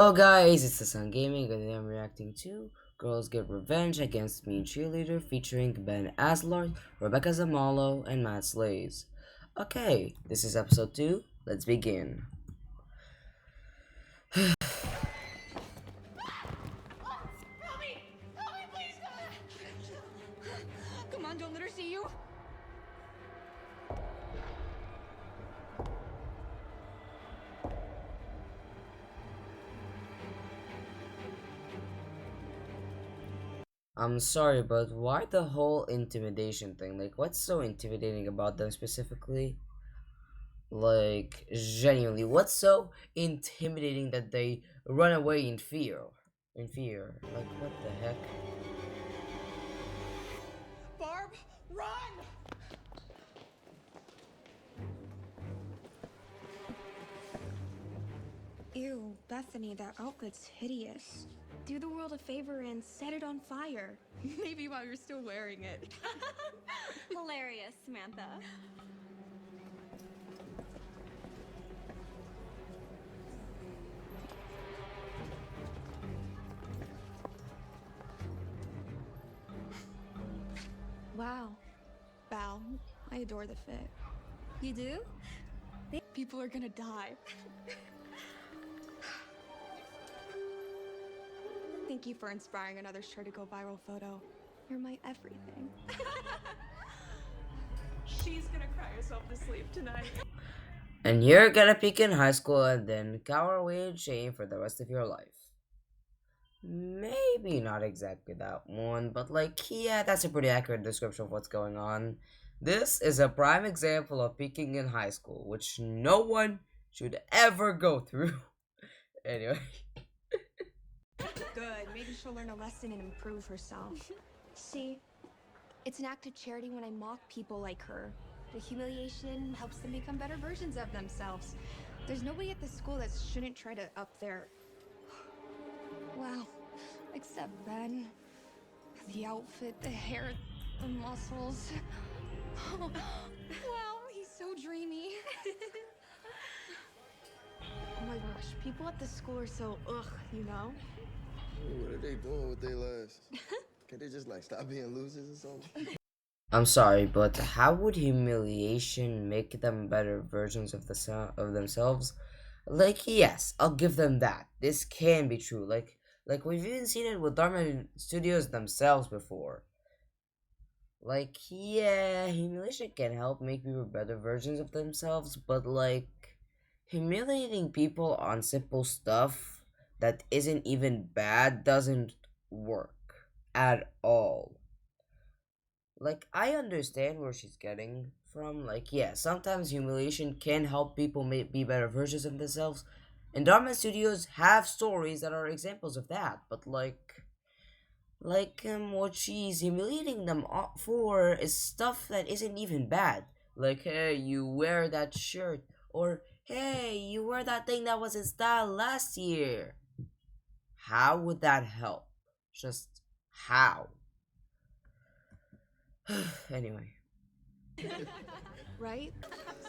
Hello guys, it's the Sun Gaming and I'm reacting to Girls Get Revenge Against Me Cheerleader featuring Ben Azelart, Rebecca Zamolo, and Matt Slays. Okay, this is episode 2, let's begin. Help me! Help me, please! Come on, don't let her see you. I'm sorry, but why the whole intimidation thing? Like, what's so intimidating about them specifically? Like, genuinely, what's so intimidating that they run away in fear? Like, what the heck? Barb, run! Ew, Bethany, that outfit's hideous. Do the world a favor and set it on fire. Maybe while you're still wearing it. Hilarious, Samantha. Wow. Val, I adore the fit. You do? People are gonna die. Thank you for inspiring another sure to go viral photo. You're my everything. She's gonna cry herself to sleep tonight. And you're gonna peak in high school and then cower away in shame for the rest of your life. Maybe not exactly that one, but like, yeah, that's a pretty accurate description of what's going on. This is a prime example of peaking in high school, which no one should ever go through. Anyway. Good. Maybe she'll learn a lesson and improve herself. See, it's an act of charity when I mock people like her. The humiliation helps them become better versions of themselves. There's nobody at the school that shouldn't try to up their... Well, except Ben. The outfit, the hair, the muscles. Wow, he's so dreamy. Oh my gosh, people at the school are so ugh, you know? What are they doing with their lives? Can't they just like stop being losers or something? I'm sorry, but how would humiliation make them better versions of themselves? Like, yes, I'll give them that. This can be true. Like we've even seen it with Dhar Mann Studios themselves before. Like, yeah, humiliation can help make people better versions of themselves, but like, humiliating people on simple stuff that isn't even bad doesn't work at all. Like, I understand where she's getting from. Like, yeah, sometimes humiliation can help people be better versions of themselves. And Dhar Mann Studios have stories that are examples of that. But what she's humiliating them for is stuff that isn't even bad. Like, hey, you wear that shirt, or hey, you wear that thing that was in style last year. How would that help? Just how? Anyway. Right?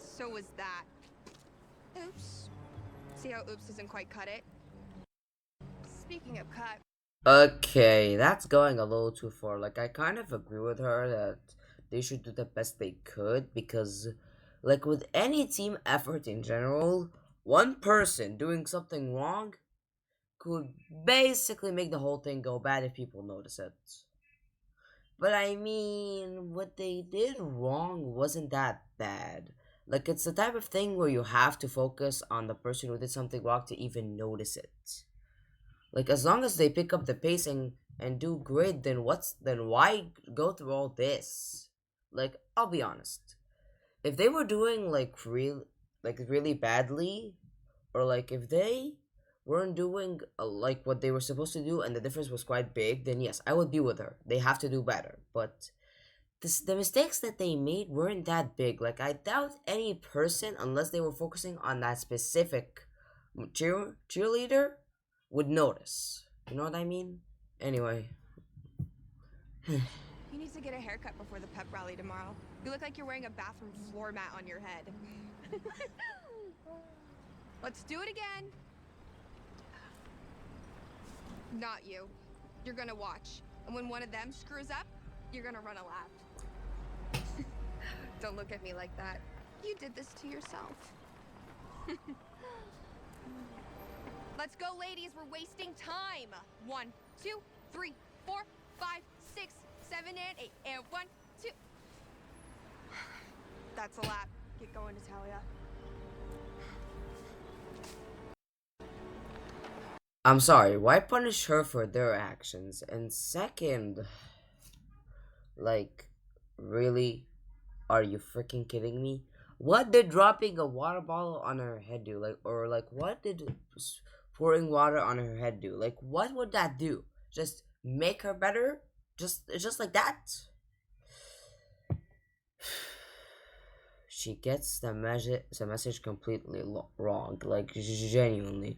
So was that. Oops. See how oops doesn't quite cut it? Speaking of cut. Okay, that's going a little too far. Like, I kind of agree with her that they should do the best they could because, like, with any team effort in general, one person doing something wrong could basically make the whole thing go bad if people notice it. But I mean, what they did wrong wasn't that bad. Like, it's the type of thing where you have to focus on the person who did something wrong to even notice it. Like, as long as they pick up the pacing and do great, then why go through all this? Like, I'll be honest. If they were doing really badly, or like if they weren't doing like what they were supposed to do and the difference was quite big, then yes, I would be with her. They have to do better. But the mistakes that they made weren't that big. Like, I doubt any person, unless they were focusing on that specific cheerleader, would notice. You know what I mean? Anyway. You need to get a haircut before the pep rally tomorrow. You look like you're wearing a bathroom floor mat on your head. Let's do it again. Not you. You're gonna watch. And when one of them screws up, you're gonna run a lap. Don't look at me like that. You did this to yourself. Let's go, ladies. We're wasting time. 1, 2, 3, 4, 5, 6, 7, and 8. And 1, 2. That's a lap. Get going, Natalia. I'm sorry, why punish her for their actions? And second, like, really? Are you freaking kidding me? What did dropping a water bottle on her head do? Like, or like, what did pouring water on her head do? Like, what would that do? Just make her better? Just like that? She gets the message completely wrong. Like, genuinely.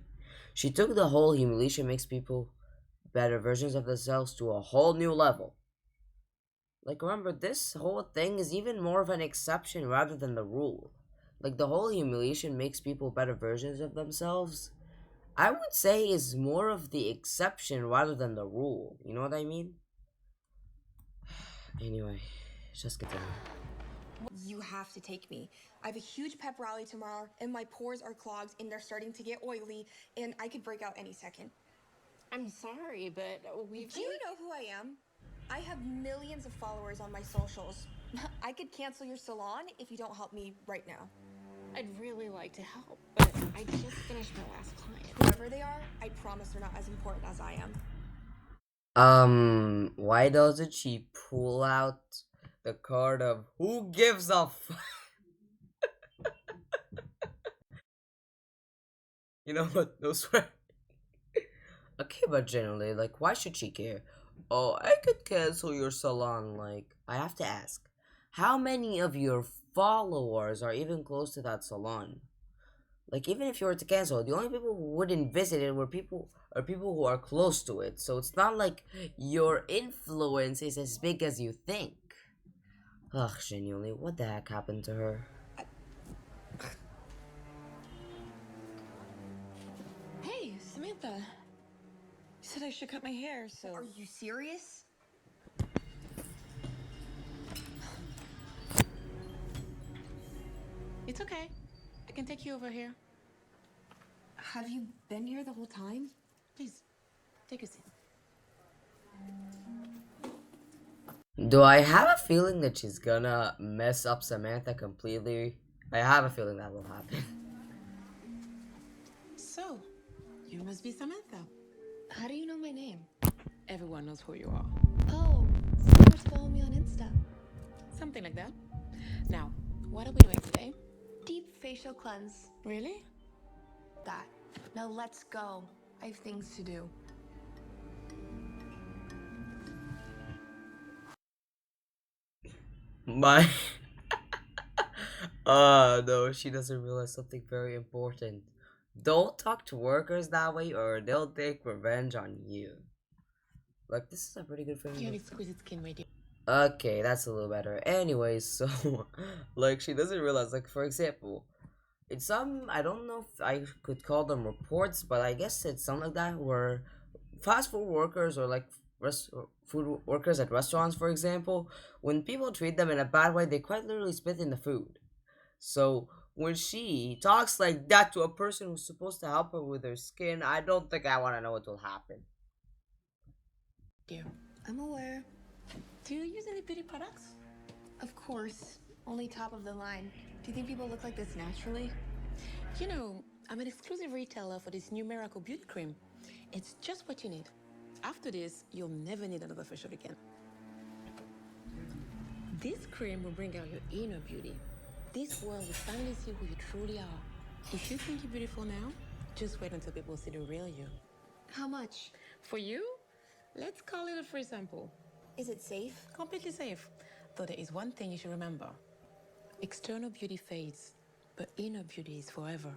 She took the whole humiliation makes people better versions of themselves to a whole new level. Like, remember, this whole thing is even more of an exception rather than the rule. Like, the whole humiliation makes people better versions of themselves, I would say, is more of the exception rather than the rule. You know what I mean? Anyway, just continue. You have to take me. I have a huge pep rally tomorrow, and my pores are clogged, and they're starting to get oily, and I could break out any second. I'm sorry, but we. Do you know who I am? I have millions of followers on my socials. I could cancel your salon if you don't help me right now. I'd really like to help, but I just finished my last client. Whoever they are, I promise they're not as important as I am. Why doesn't she pull out the card of who gives a You know what? No swear. Okay, but generally, like, why should she care? Oh, I could cancel your salon. Like, I have to ask, how many of your followers are even close to that salon? Like, even if you were to cancel, the only people who wouldn't visit it were people who are close to it. So it's not like your influence is as big as you think. Ugh, genuinely, what the heck happened to her? Hey, Samantha. You said I should cut my hair, so. Are you serious? It's okay. I can take you over here. Have you been here the whole time? Please, take a seat. Do I have a feeling that she's gonna mess up Samantha completely? I have a feeling that will happen. So, you must be Samantha. How do you know my name? Everyone knows who you are. Oh, someone's following me on Insta. Something like that. Now, what are we doing today? Deep facial cleanse. Really? That. Now let's go. I have things to do. My no, she doesn't realize something very important. Don't talk to workers that way or they'll take revenge on you. Like, this is a pretty good You have film. exquisite skin, my dear. Okay, that's a little better. Anyways, so like, she doesn't realize, like, for example, it's some, I don't know if I could call them reports, but I guess it's something like that, where fast food workers or like food workers at restaurants, for example, when people treat them in a bad way, they quite literally spit in the food. So when she talks like that to a person who's supposed to help her with her skin, I don't think I want to know what will happen. Dear. I'm aware. Do you use any beauty products? Of course. Only top of the line. Do you think people look like this naturally? You know, I'm an exclusive retailer for this new Miracle Beauty Cream. It's just what you need. After this, you'll never need another facial again. This cream will bring out your inner beauty. This world will finally see who you truly are. If you think you're beautiful now, just wait until people see the real you. How much? For you, let's call it a free sample. Is it safe? Completely safe. Though there is one thing you should remember. External beauty fades, but inner beauty is forever.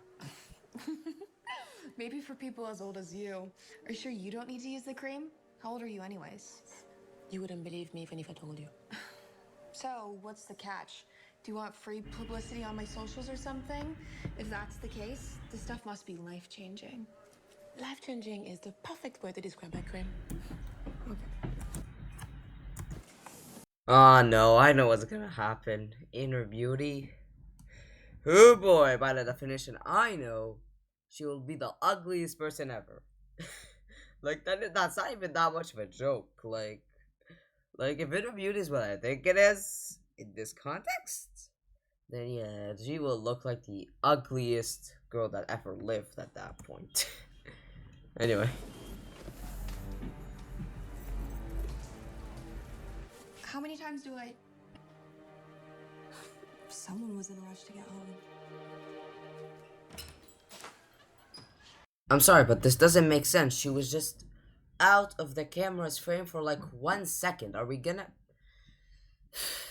Maybe for people as old as you. Are you sure you don't need to use the cream? How old are you anyways? You wouldn't believe me even if I told you. So, what's the catch? Do you want free publicity on my socials or something? If that's the case, the stuff must be life-changing. Life-changing is the perfect word to describe my cream. Oh no, I know what's gonna happen. Inner beauty. Oh boy, by the definition I know, she will be the ugliest person ever. Like that's not even that much of a joke. Like if inner beauty is what I think it is in this context, then yeah, she will look like the ugliest girl that ever lived at that point. Anyway. How many times do I... Someone was in a rush to get home. I'm sorry, but this doesn't make sense. She was just out of the camera's frame for like 1 second. Are we gonna...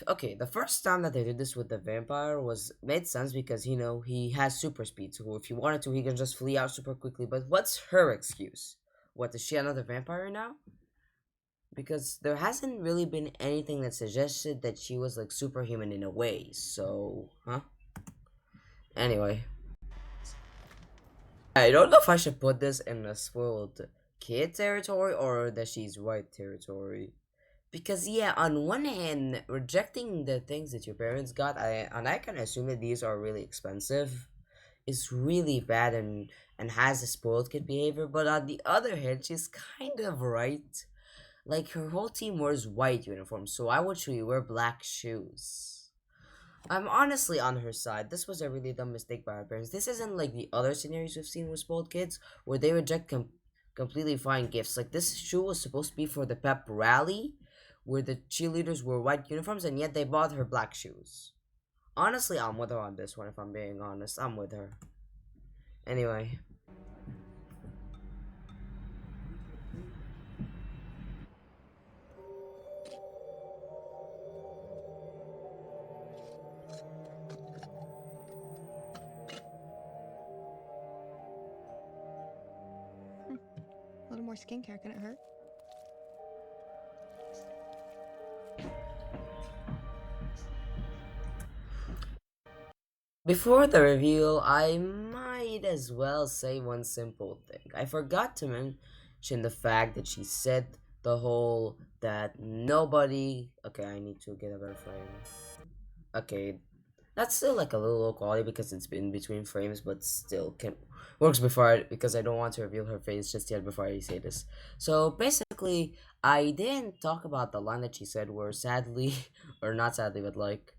Okay, the first time that they did this with the vampire was made sense because he has super speed, so if he wanted to, he can just flee out super quickly. But what's her excuse? What, is she another vampire now? Because there hasn't really been anything that suggested that she was like superhuman in a way. So, huh? Anyway, I don't know if I should put this in a spoiled kid territory or that she's white territory. Because yeah, on one hand, rejecting the things that your parents got, I can assume that these are really expensive, is really bad and has a spoiled kid behavior. But on the other hand, she's kind of right. Like her whole team wears white uniforms, so why would she wear black shoes? I'm honestly on her side. This was a really dumb mistake by her parents. This isn't like the other scenarios we've seen with spoiled kids, where they reject completely fine gifts. Like this shoe was supposed to be for the pep rally, where the cheerleaders wore white uniforms, and yet they bought her black shoes. Honestly, I'm with her on this one. If I'm being honest, I'm with her. Anyway. A little more skincare, can it hurt? Before the reveal, I might as well say one simple thing. I forgot to mention the fact that she said the whole that nobody. Okay, I need to get a better frame. Okay, that's still like a little low quality because it's been between frames, but still can works before because I don't want to reveal her face just yet before I say this. So basically, I didn't talk about the line that she said where sadly, or not sadly, but like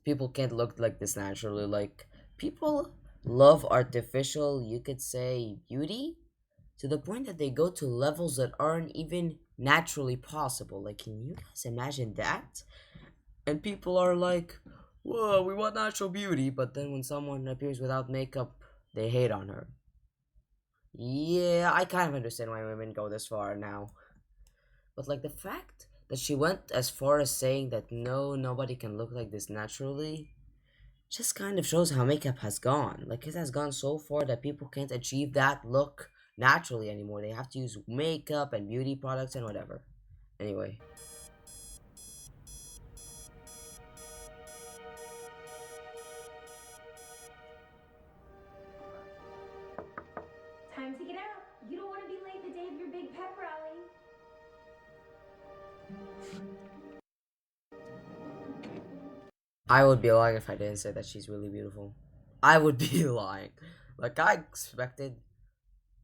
people can't look like this naturally. Like people love artificial, you could say, beauty to the point that they go to levels that aren't even naturally possible. Like, can you guys imagine that? And people are like, whoa, we want natural beauty, but then when someone appears without makeup, they hate on her. Yeah, I kind of understand why women go this far now. But like the fact that she went as far as saying that no, nobody can look like this naturally, just kind of shows how makeup has gone. Like it has gone so far that people can't achieve that look naturally anymore. They have to use makeup and beauty products and whatever. Anyway. Time to get out. You don't want to be late the day of your big pep rally. I would be lying if I didn't say that she's really beautiful. I would be lying. Like I expected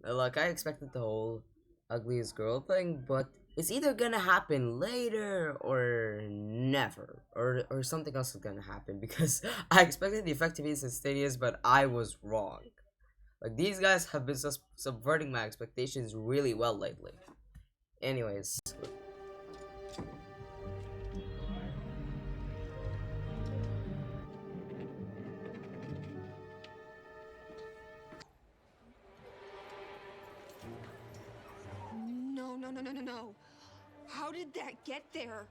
the whole ugliest girl thing, but it's either gonna happen later or never, or something else is gonna happen because I expected the effect to be instantaneous, but I was wrong. Like these guys have been subverting my expectations really well lately. Anyways, No, no, no, no, no, no. How did that get there?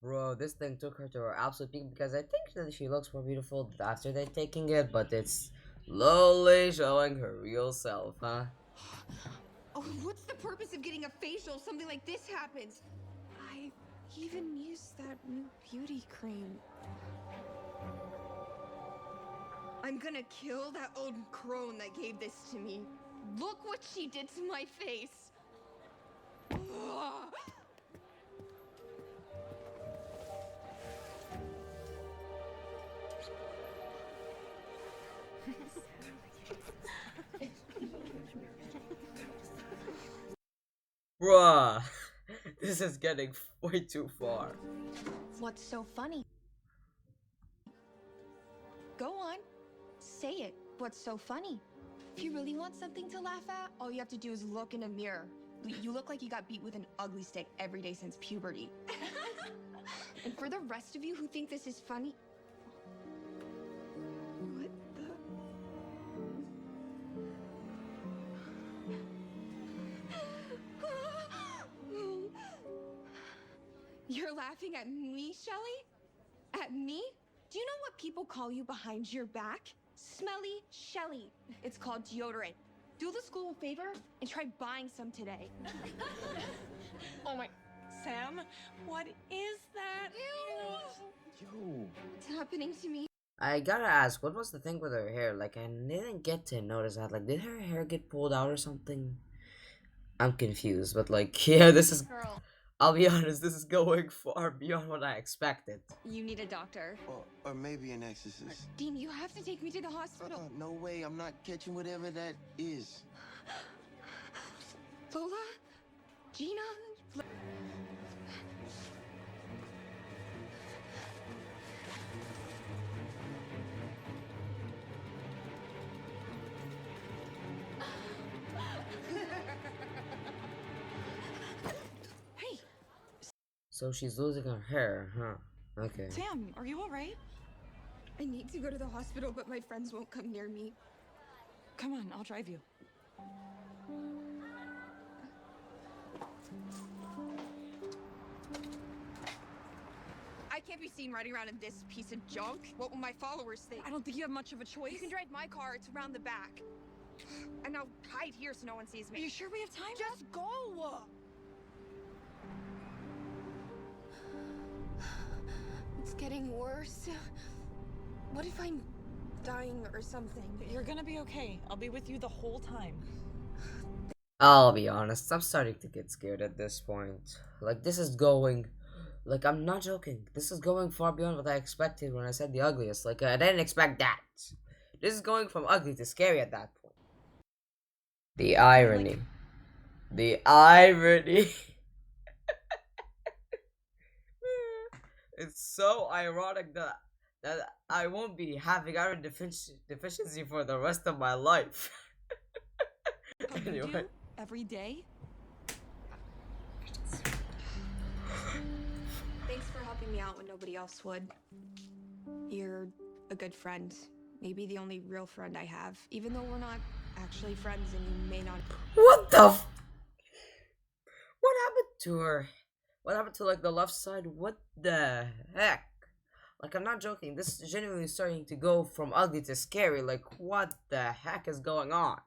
bro, this thing took her to her absolute peak because I think that she looks more beautiful after they taking it, but it's slowly showing her real self, huh? Oh, what's the purpose of getting a facial? Something like this happens. I even used that new beauty cream. I'm gonna kill that old crone that gave this to me. Look what she did to my face. Ugh. Bruh, this is getting way too far. What's so funny? Go on. Say it. What's so funny? If you really want something to laugh at, all you have to do is look in a mirror. You look like you got beat with an ugly stick every day since puberty. And for the rest of you who think this is funny... What the... You're laughing at me, Shelly? At me? Do you know what people call you behind your back? Smelly Shelly. It's called deodorant. Do the school a favor and try buying some today. Oh my, Sam, what is that? Yo. What's happening to me? I gotta ask, what was the thing with her hair? Like, I didn't get to notice that. Like, did her hair get pulled out or something? I'm confused, but like, yeah, this is... Girl, I'll be honest, this is going far beyond what I expected. you need a doctor. Or maybe an exorcist. Dean, you have to take me to the hospital. No way, I'm not catching whatever that is. Lola? Gina? Hey, So she's losing her hair, huh? Okay. Sam, are you all right? I need to go to the hospital, but my friends won't come near me. Come on, I'll drive you. I can't be seen riding around in this piece of junk. What will my followers think? I don't think you have much of a choice. You can drive my car, it's around the back. And now hide here so no one sees Are me. you sure we have time? Just go! It's getting worse. What if I'm dying or something? You're gonna be okay. I'll be with you the whole time. I'll be honest, I'm starting to get scared at this point. Like, this is going... Like, I'm not joking. This is going far beyond what I expected when I said the ugliest. Like, I didn't expect that. This is going from ugly to scary at that point. The irony. The irony. It's so ironic that I won't be having iron deficiency for the rest of my life. How you Anyway. do every day? Thanks for helping me out when nobody else would. You're a good friend. Maybe the only real friend I have. Even though we're not actually friends and you may not... What the f- What happened to her? What happened to, like, the left side? What the heck? Like, I'm not joking. This is genuinely starting to go from ugly to scary. Like, what the heck is going on?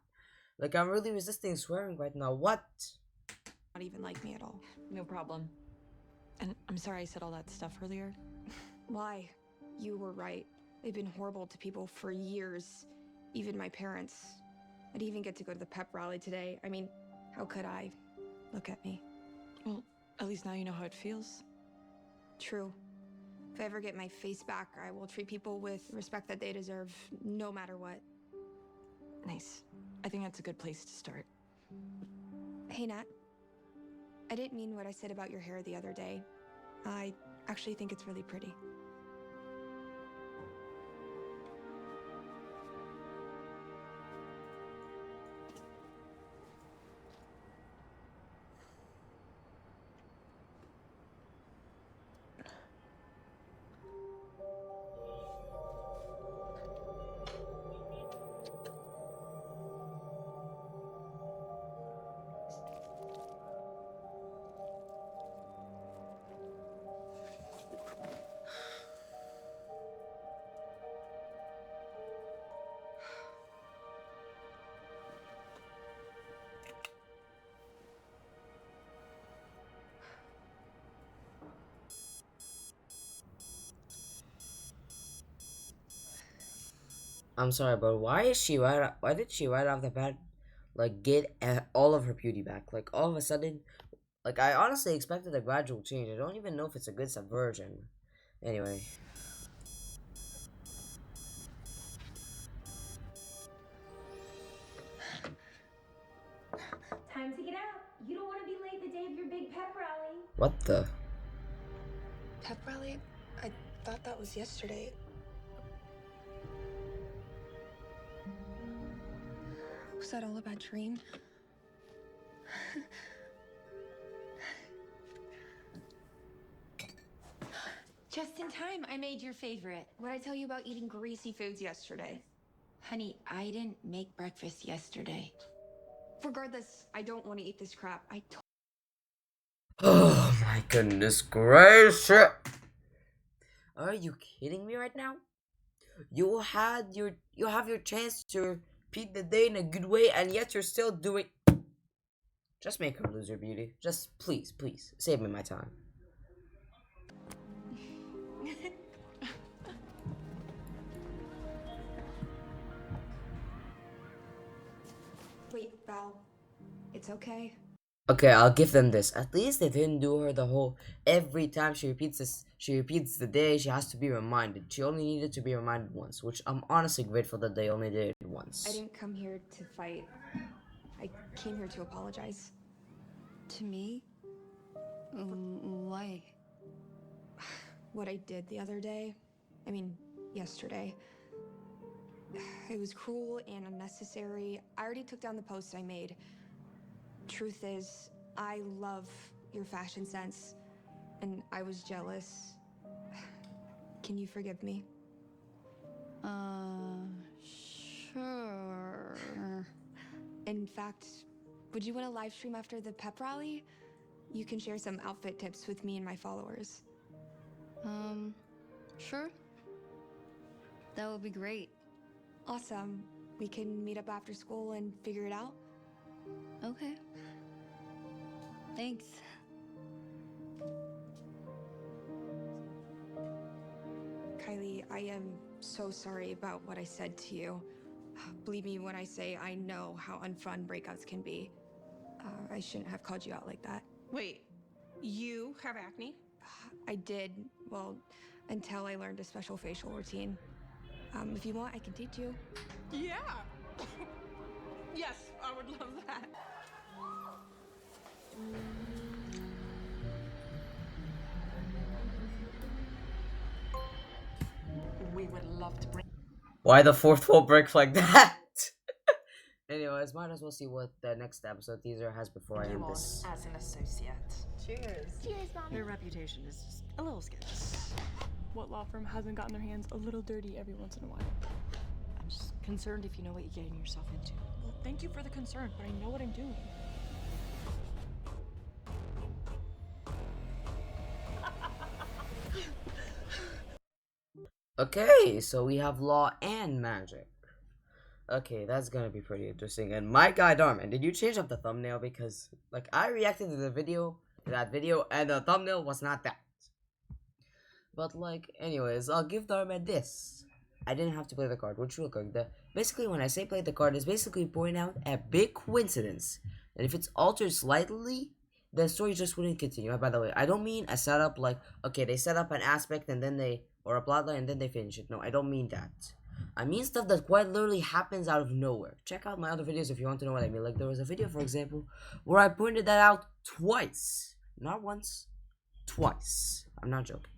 Like, I'm really resisting swearing right now. What? not even like me at all. No problem. And I'm sorry I said all that stuff earlier. Why? You were right. They've been horrible to people for years. Even my parents. I didn't even get to go to the pep rally today. I mean, how could I? Look at me. Well, at least now you know how it feels. True. If I ever get my face back, I will treat people with respect that they deserve, no matter what. Nice. I think that's a good place to start. Hey, Nat. I didn't mean what I said about your hair the other day. I actually think it's really pretty. I'm sorry, but why is she right? Why did she right off the bat, like get all of her beauty back. Like all of a sudden, like I honestly expected a gradual change. I don't even know if it's a good subversion. Anyway. Time to get out. You don't want to be late the day of your big pep rally. What the? Pep rally? I thought that was yesterday. Was that all a bad dream? Just in time, I made your favorite. What'd I tell you about eating greasy foods yesterday? Honey, I didn't make breakfast yesterday. Regardless, I don't want to eat this crap. Oh my goodness gracious! Are you kidding me right now? You have your chance to repeat the day in a good way, and yet you're still doing. Just make her lose her beauty. Just please, please save me my time. Wait, Val. It's okay. Okay, I'll give them this. At least they didn't do her the whole every time she repeats the day, she has to be reminded. She only needed to be reminded once, which I'm honestly grateful that they only did it once. I didn't come here to fight. I came here to apologize. To me? Why? What I did the other day. I mean, yesterday. It was cruel and unnecessary. I already took down the post I made. Truth is, I love your fashion sense, and I was jealous. Can you forgive me? Sure. In fact, would you want to live stream after the pep rally? You can share some outfit tips with me and my followers. Sure. That would be great. Awesome. We can meet up after school and figure it out. Okay. Thanks. Kylie, I am so sorry about what I said to you. Believe me when I say I know how unfun breakups can be. I shouldn't have called you out like that. Wait, you have acne? I did, well, until I learned a special facial routine. If you want, I can teach you. Yeah. Yes, I would love that. We would love to bring. Why the fourth wall break like that? Anyways, might as well see what the next episode teaser has before I end this. As an associate. Cheers, Mommy. Their reputation is just a little sketchy. What law firm hasn't gotten their hands a little dirty every once in a while? I'm just concerned if you know what you're getting yourself into. Well, thank you for the concern, but I know what I'm doing. Okay, so we have law and magic. Okay, that's gonna be pretty interesting. And my guy Dhar Mann, did you change up the thumbnail? Because like I reacted to that video, and the thumbnail was not that. But like, anyways, I'll give Dhar Mann this. I didn't have to play the card, which real quick. Basically, when I say play the card, it's basically pointing out a big coincidence. And if it's altered slightly, the story just wouldn't continue. By the way, I don't mean a setup like, okay, they set up an aspect and then or a plotline and then they finish it. No, I don't mean that. I mean stuff that quite literally happens out of nowhere. Check out my other videos if you want to know what I mean. Like, there was a video, for example, where I pointed that out twice. Not once, twice. I'm not joking.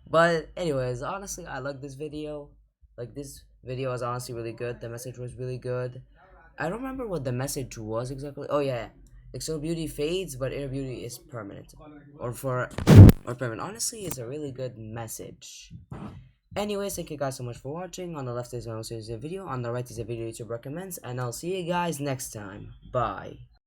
But anyways, honestly, I like this video. Like, this video was honestly really good. The message was really good. I don't remember what the message was exactly. Oh yeah, external beauty fades, but inner beauty is permanent. Or permanent. Honestly, it's a really good message. Anyways, thank you guys so much for watching. On the left is a video. On the right is a video YouTube recommends. And I'll see you guys next time. Bye.